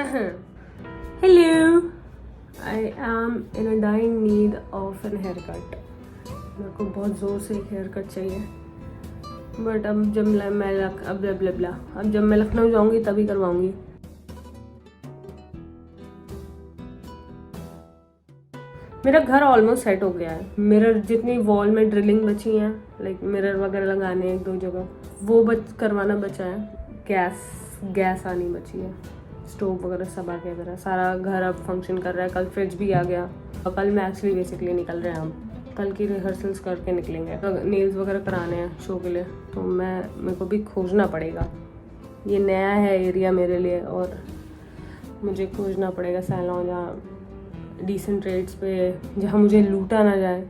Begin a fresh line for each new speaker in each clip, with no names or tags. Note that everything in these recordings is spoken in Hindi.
Hello, I am in a dying need of an haircut. मेरे को बहुत ज़ोर से एक हेयर कट चाहिए, बट अब जब मैं लखनऊ जाऊंगी तभी करवाऊंगी। मेरा घर ऑलमोस्ट सेट हो गया है। मिरर जितनी वॉल में ड्रिलिंग बची है, लाइक मिरर वगैरह लगाने एक दो जगह, वो करवाना बचा है। गैस आनी बची है, स्टोव वगैरह सब आ गया। मेरा सारा घर अब फंक्शन कर रहा है। कल फ्रिज भी आ गया और कल मैं एक्चुअली बेसिकली निकल रहे हैं। हम कल की रिहर्सल्स करके निकलेंगे। नेल्स वगैरह कराने हैं शो के लिए, तो मेरे को भी खोजना पड़ेगा। ये नया है एरिया मेरे लिए और मुझे खोजना पड़ेगा सैलून जहाँ डिसेंट रेट्स पे, जहाँ मुझे लूटा ना जाए,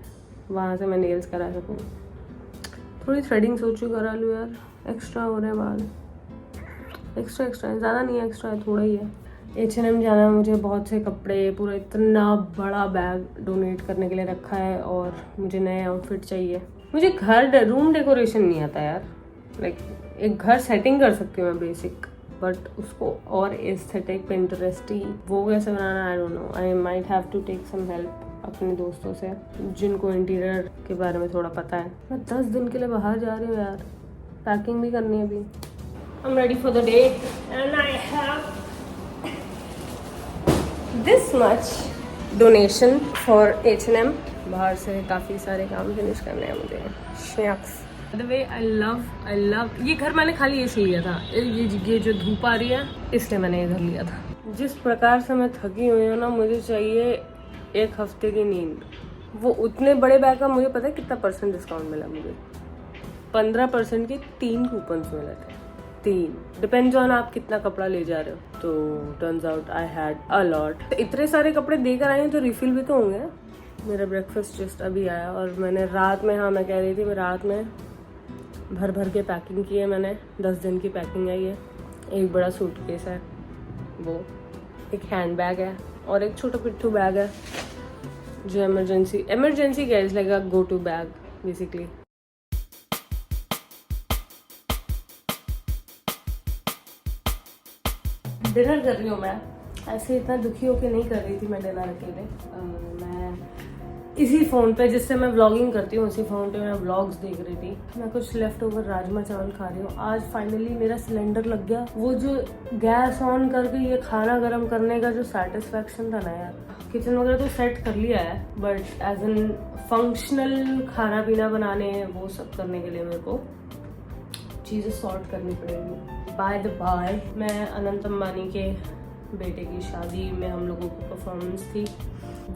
वहाँ से मैं नेल्स करा सकूँ। थोड़ी थ्रेडिंग सोचूँ करा लूँ यार। एक्स्ट्रा हो रहे हैं बाल, एक्स्ट्रा है, ज़्यादा नहीं है, एक्स्ट्रा है, थोड़ा ही है। H&M जाना है मुझे। बहुत से कपड़े, पूरा इतना बड़ा बैग डोनेट करने के लिए रखा है और मुझे नए आउटफिट चाहिए। मुझे रूम डेकोरेशन नहीं आता यार। लाइक एक घर सेटिंग कर सकती हूँ मैं बेसिक, बट उसको और एस्थेटिक पिंटरेस्टी वो कैसे बनाना, I don't know. I might have to take some help अपने दोस्तों से जिनको इंटीरियर के बारे में थोड़ा पता है। मैं 10 दिन के लिए बाहर जा रही हूँ यार, पैकिंग भी करनी है अभी। I'm ready for the day and I have this much donation for H&M। बाहर से काफ़ी सारे काम फिनिश करने हैं मुझे। By the way, I love ये घर मैंने खाली इसलिए लिया था, ये जो धूप आ रही है इसलिए मैंने ये घर लिया था। जिस प्रकार से मैं थकी हुई हूँ ना, मुझे चाहिए 1 हफ्ते की नींद। वो उतने बड़े बैग का मुझे पता है कितना % डिस्काउंट मिला मुझे। 15% के 3 कूपन्स मिले थे। 3 डिपेंड्स ऑन आप कितना कपड़ा ले जा रहे हो। तो turns out I had a lot. इतने सारे कपड़े देकर आई हूँ तो रिफिल भी तो होंगे। मेरा ब्रेकफास्ट जस्ट अभी आया और मैंने रात में, हाँ मैं कह रही थी, मैं रात में भर के पैकिंग की है मैंने। 10 दिन की पैकिंग है ये। एक बड़ा सूटकेस है, वो एक हैंड बैग है और एक छोटा पिट्ठू बैग है जो इमरजेंसी क्या is like a go to bag basically. Dinner कर रही हूँ मैं। ऐसे इतना दुखी होके नहीं कर रही थी मैं डिनर अकेले। मैं इसी फ़ोन पे, जिससे मैं व्लॉगिंग करती हूँ, उसी फ़ोन पे मैं व्लॉग्स देख रही थी। मैं कुछ लेफ्ट ओवर राजमा चावल खा रही हूँ। आज फाइनली मेरा सिलेंडर लग गया। वो जो गैस ऑन करके ये खाना गर्म करने का जो सेटिस्फैक्शन था ना यार। किचन वगैरह तो सेट कर लिया है, बट एज एन फंक्शनल खाना पीना बनाने, वो सब करने के लिए मेरे को चीज़ें सॉर्ट करनी पड़ेगी। बाय द बाय, मैं अनंत अंबानी के बेटे की शादी में हम लोगों की परफॉर्मेंस थी,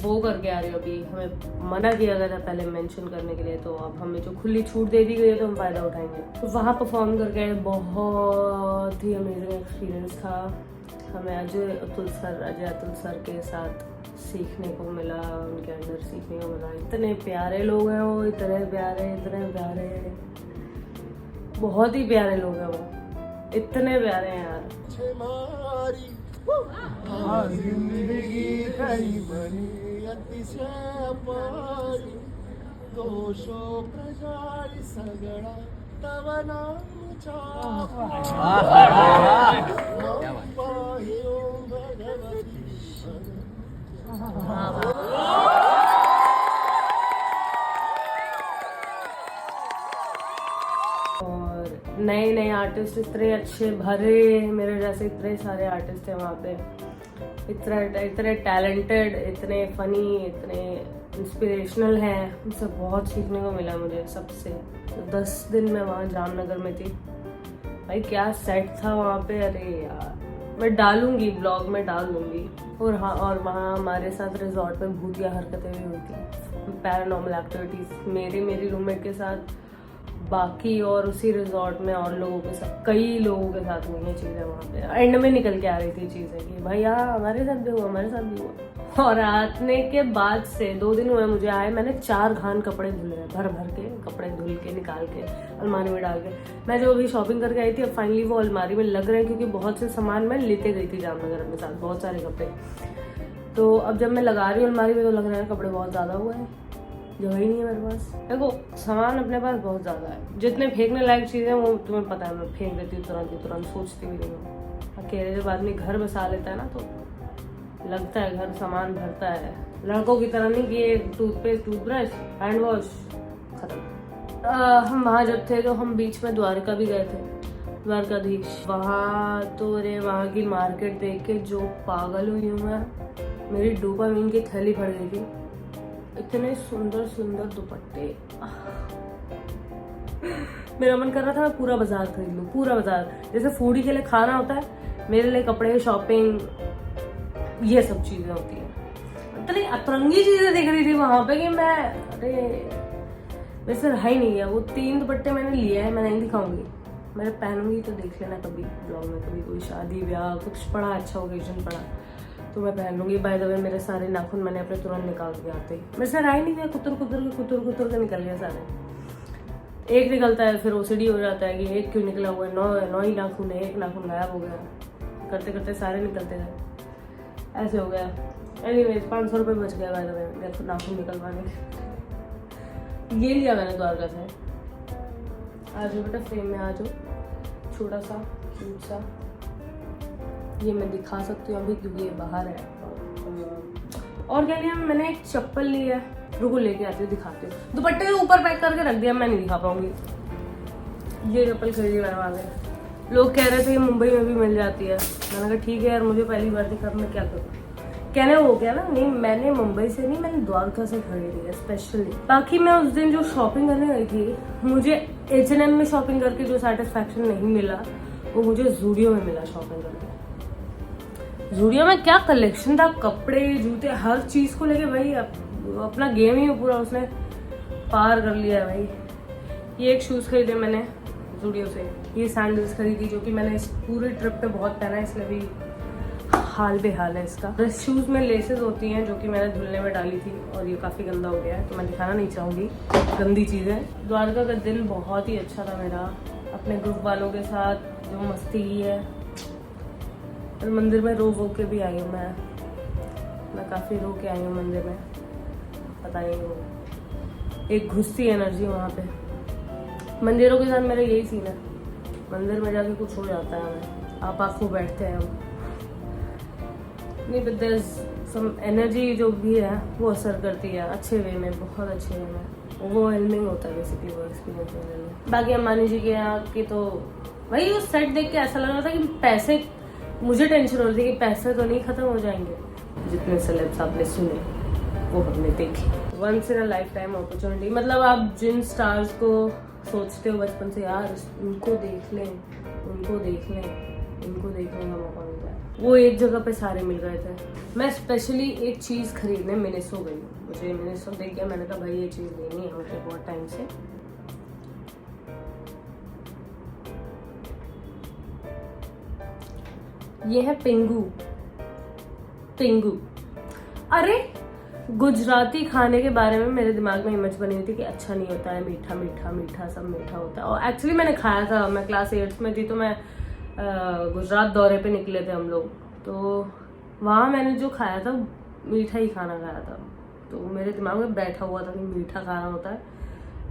वो करके आ रही हूँ अभी। हमें मना किया गया था पहले मेंशन करने के लिए, तो अब हमें जो खुली छूट दे दी गई है तो हम फ़ायदा उठाएंगे। तो वहाँ परफॉर्म करके आए। बहुत ही अमेजिंग एक्सपीरियंस था। हमें अजय अतुल सर के साथ सीखने को मिला, उनके अंदर सीखने को मिला। इतने प्यारे लोग हैं वो, इतने प्यारे, बहुत ही प्यारे लोग हैं वो, इतने प्यारे हैं यार। नए आर्टिस्ट इतने अच्छे भरे, मेरे जैसे इतने सारे आर्टिस्ट हैं वहाँ पे। इतने टैलेंटेड, इतने फनी, इतने इंस्पिरेशनल हैं। उनसे बहुत सीखने को मिला मुझे सबसे। तो 10 दिन मैं वहाँ जामनगर में थी भाई, क्या सेट था वहाँ पे। अरे यार, मैं डालूंगी ब्लॉग में, डाल दूंगी। और हाँ, और वहाँ हमारे साथ रिजॉर्ट में भूतिया हरकतें भी हुई थी, पैरानॉर्मल एक्टिविटीज मेरी रूममेट के साथ, बाकी और उसी रिजॉर्ट में और लोगों के साथ, कई लोगों के साथ हुई हैं चीज़ें वहाँ पे। एंड में निकल के आ रही थी चीज़ें कि भाई यार हमारे साथ भी हुआ। और आने के बाद से 2 दिन हुए मुझे आए, मैंने 4 घान कपड़े धुले हैं, भर के कपड़े धुल के निकाल के अलमारी में डाल के। मैं जो अभी शॉपिंग करके आई थी, अब फाइनली वो अलमारी में लग रहे हैं, क्योंकि बहुत से सामान मैं लेते गई थी जामनगर अपने साथ, बहुत सारे कपड़े। तो अब जब मैं लगा रही हूँ अलमारी में तो लग रहा है कपड़े बहुत ज़्यादा हुए हैं, जगह ही नहीं है मेरे पास। देखो सामान अपने पास बहुत ज़्यादा है, जितने फेंकने लायक चीज़ें वो तुम्हें पता है, मैं फेंक देती हूँ तुरंत, सोचती भी नहीं हूँ। अकेले जब आदमी घर बसा लेता है ना तो लगता है घर सामान भरता है। लड़कों की तरह नहीं कि ये टूथपेस्ट, टूथब्रश, हैंड वॉश, खत्म। हम वहाँ जब थे तो हम बीच में द्वारका भी गए थे, द्वारकाधीश। वहाँ तो अरे वहाँ की मार्केट देख के जो पागल हुई हूँ मैं, मेरी डोपामीन की थैली भर गई थी। इतने सुंदर सुंदर दुपट्टे, मेरा मन कर रहा था मैं पूरा बाजार खरीद लूँ, पूरा बाजार। जैसे फूडी के लिए खाना होता है, मेरे लिए कपड़े, शॉपिंग, ये सब चीजें होती है। इतनी अतरंगी चीजें दिख रही थी वहां पे कि मैं अरे वैसे रहा ही नहीं गया। वो 3 दुपट्टे मैंने लिए हैं, मैं नहीं दिखाऊंगी, मैं पहनूंगी तो देख लेना कभी ब्लॉग में, कभी कोई शादी ब्याह कुछ पड़ा, अच्छा ओकेजन पड़ा तो मैं पहन लूंगी। बाय द वे मेरे सारे नाखून मैंने अपने तुरंत निकाल दिए आते ही, मेरे से रहा ही नहीं गया, कुतर के निकल गया सारे। एक निकलता है फिर ओसीडी हो जाता है कि एक क्यों निकला हुआ है, 9 ही नाखून है, एक नाखून गायब हो गया, करते करते सारे निकलते गए, ऐसे हो गया। एनीवेज 500 रुपये बच गया बाय द वे मेरे नाखून निकलवाने के। ये लिया मैंने द्वारका से। आ जाओ बेटा फ्रेम में आ जाओ, छोटा सा क्यूट सा, ये मैं दिखा सकती हूँ अभी क्योंकि ये बाहर है। और क्या लिया मैंने, एक चप्पल ली है, रुको लेके आती हूँ दिखाती हूँ। दुपट्टे के ऊपर पैक करके रख दिया, मैं नहीं दिखा पाऊंगी। ये चप्पल खरीदी मैंने वहाँ से, लोग कह रहे थे मुंबई में भी मिल जाती है, मैंने कहा ठीक है यार, मुझे पहली बार दिखा, मैं क्या करूँ। कहने हो गया ना, नहीं मैंने मुंबई से नहीं, मैंने द्वारका से खरीदी है स्पेशली। बाकी मैं उस दिन जो शॉपिंग करने गई थी, मुझे H&M में शॉपिंग करके जो सेटिस्फैक्शन नहीं मिला वो मुझे ज़ूडियो में मिला शॉपिंग करके। ज़ूडियो में क्या कलेक्शन था, कपड़े, जूते, हर चीज़ को लेके भाई अपना गेम ही पूरा उसने पार कर लिया है भाई। ये एक शूज़ खरीदे मैंने ज़ूडियो से, ये सैंडल्स खरीदी जो कि मैंने इस पूरे ट्रिप पे बहुत पहना है, इसलिए भी हाल बेहाल है इसका। इस शूज़ में लेसेस होती हैं जो कि मैंने धुलने में डाली थी और ये काफ़ी गंदा हो गया है तो मैं दिखाना नहीं चाहूँगी गंदी चीज़ें। द्वारका का दिन बहुत ही अच्छा था मेरा, अपने ग्रुप वालों के साथ जो मस्ती की है। और मंदिर में रो के भी आई हूँ मैं काफ़ी रो के आई हूँ मंदिर में, पता नहीं वो एक घुसती एनर्जी वहाँ पे। मंदिरों के साथ मेरा यही सीन है, मंदिर में जाके कुछ हो जाता है हमें, आप को बैठते हैं हम नहीं, but there is some energy जो भी है वो असर करती है अच्छे वे में, बहुत अच्छे वे में। ओवरवेलमिंग होता है बेसिकली वो एक्सपीरियंस मेरे लिए। बाकी अंबानी जी के यहाँ की तो वही उस सेट देख के ऐसा लग रहा था कि पैसे, मुझे टेंशन हो रही थी कि पैसे तो नहीं खत्म हो जाएंगे। जितने सेलेब्स आपने सुने वो हमने देखे। Once in a lifetime opportunity, मतलब आप जिन स्टार्स को सोचते हो बचपन से यार उनको देख लें, उनको देख लें, इनको देखने का मौका मिल जाए, वो एक जगह पे सारे मिल गए थे। मैं स्पेशली एक चीज़ खरीदने मिनिसो गई, मुझे मिनिसो देख गया, मैंने कहा भाई ये चीज़ लेनी है मुझे बहुत टाइम से। ये है पिंगू। अरे गुजराती खाने के बारे में मेरे दिमाग में इमेज बनी हुई थी कि अच्छा नहीं होता है, मीठा मीठा मीठा सब मीठा होता है। और एक्चुअली मैंने खाया था, मैं क्लास 8th में थी तो मैं गुजरात दौरे पे निकले थे हम लोग, तो वहाँ मैंने जो खाया था मीठा ही खाना खाया था, तो मेरे दिमाग में बैठा हुआ था कि मीठा खाना होता है।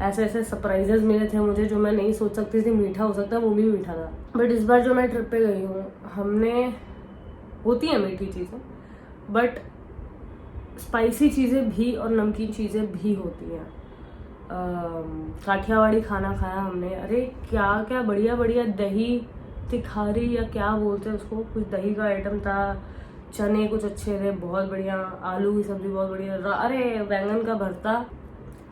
ऐसे ऐसे सरप्राइजेस मिले थे मुझे जो मैं नहीं सोच सकती थी मीठा हो सकता है, वो भी मीठा था। बट इस बार जो मैं ट्रिप पे गई हूँ, हमने होती हैं मीठी चीज़ें बट स्पाइसी चीज़ें भी और नमकीन चीज़ें भी होती हैं। काठियावाड़ी खाना खाया हमने, अरे क्या क्या बढ़िया बढ़िया, दही तिखारी या क्या बोलते हैं उसको, कुछ दही का आइटम था, चने कुछ अच्छे थे बहुत बढ़िया, आलू की सब्जी बहुत बढ़िया, अरे बैंगन का भरता।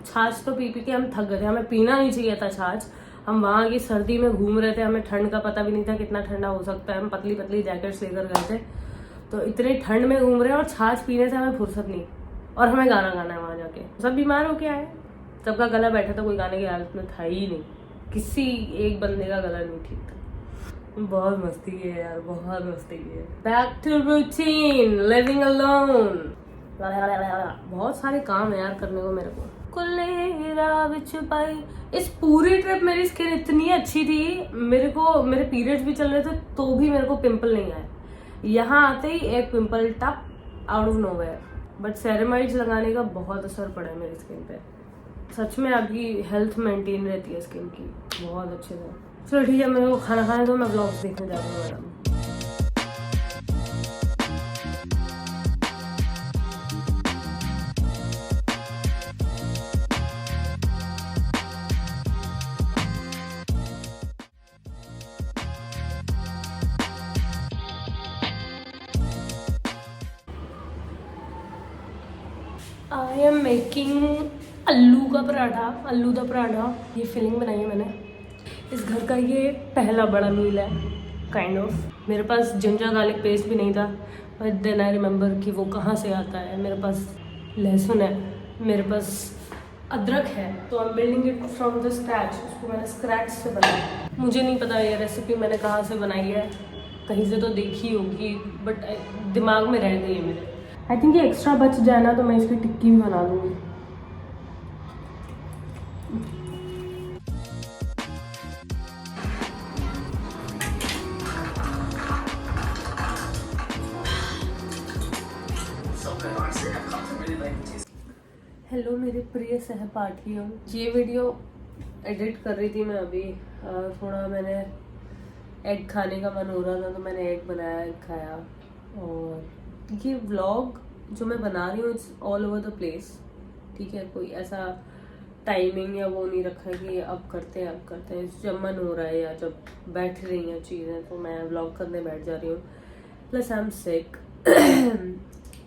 छाछ तो पी के हम थक गए थे, हमें पीना नहीं चाहिए था छाछ। हम वहाँ की सर्दी में घूम रहे थे, हमें ठंड का पता भी नहीं था कितना ठंडा हो सकता है, हम पतली पतली जैकेट्स लेकर गए थे, तो इतने ठंड में घूम रहे हैं और छाछ पीने से हमें फुर्सत नहीं, और हमें गाना गाना है वहाँ जाके। सब बीमार होके आए, सबका गला बैठा था, कोई गाने की हालत में था ही नहीं, किसी एक बंदे का गला नहीं ठीक था। बहुत मस्ती की है यार, बहुत मस्ती की है। Back to routine, living alone, बहुत सारे काम है यार करने को मेरे को। इस पूरी ट्रिप मेरी स्किन इतनी अच्छी थी, मेरे पीरियड्स भी चल रहे थे तो भी मेरे को पिंपल नहीं आए। यहाँ आते ही एक pimple pop out of nowhere, but ceramides लगाने का बहुत असर पड़ा है मेरी स्किन पे। सच में आपकी हेल्थ मेंटेन रहती है स्किन की बहुत अच्छे से। चलो ठीक है, मेरे को खाना खाने दो, मैं व्लॉग्स देखने जा रही हूँ मैडम। आई एम मेकिंग आलू का पराठा। ये फिलिंग बनाई है मैंने। इस घर का ये पहला बड़ा मील है काइंड ऑफ। मेरे पास जिंजर गार्लिक पेस्ट भी नहीं था, बट देन आई रिमेंबर कि वो कहाँ से आता है। मेरे पास लहसुन है, मेरे पास अदरक है, तो I am building it from the scratch. उसको मैंने स्क्रैच से बनाया। मुझे नहीं पता ये रेसिपी मैंने कहाँ से बनाई है, कहीं से तो देखी होगी, बट दिमाग में रह गई है मेरे। आई थिंक ये एक्स्ट्रा बच जाए ना तो मैं इसकी टिक्की भी बना दूँगी। हेलो मेरे प्रिय सहपाठियों, ये वीडियो एडिट कर रही थी मैं अभी। थोड़ा मैंने एग खाने का मन हो रहा था तो मैंने एग बनाया, एग खाया। और ये व्लॉग जो मैं बना रही हूँ it's all over the place, ठीक है। कोई ऐसा टाइमिंग या वो नहीं रखा है कि अब करते हैं। जब मन हो रहा है या जब बैठ रही हैं चीज़ें तो मैं व्लॉग करने बैठ जा रही हूँ। प्लस आई एम सिक,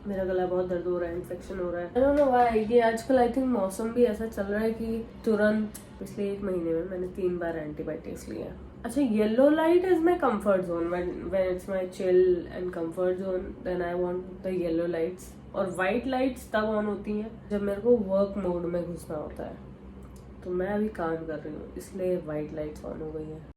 मेरा गला बहुत दर्द हो रहा है, इन्फेक्शन हो रहा है। आई डोंट नो व्हाई। ये आजकल आई थिंक मौसम भी ऐसा चल रहा है कि तुरंत पिछले 1 महीने में मैंने 3 बार एंटीबायोटिक्स लिए हैं। अच्छा, yellow light is my comfort zone. When it's my chill and comfort zone then I want the yellow lights. और वाइट लाइट्स तब ऑन होती हैं जब मेरे को वर्क मोड में घुसना होता है। तो मैं अभी काम कर रही हूँ इसलिए वाइट लाइट्स ऑन हो गई हैं।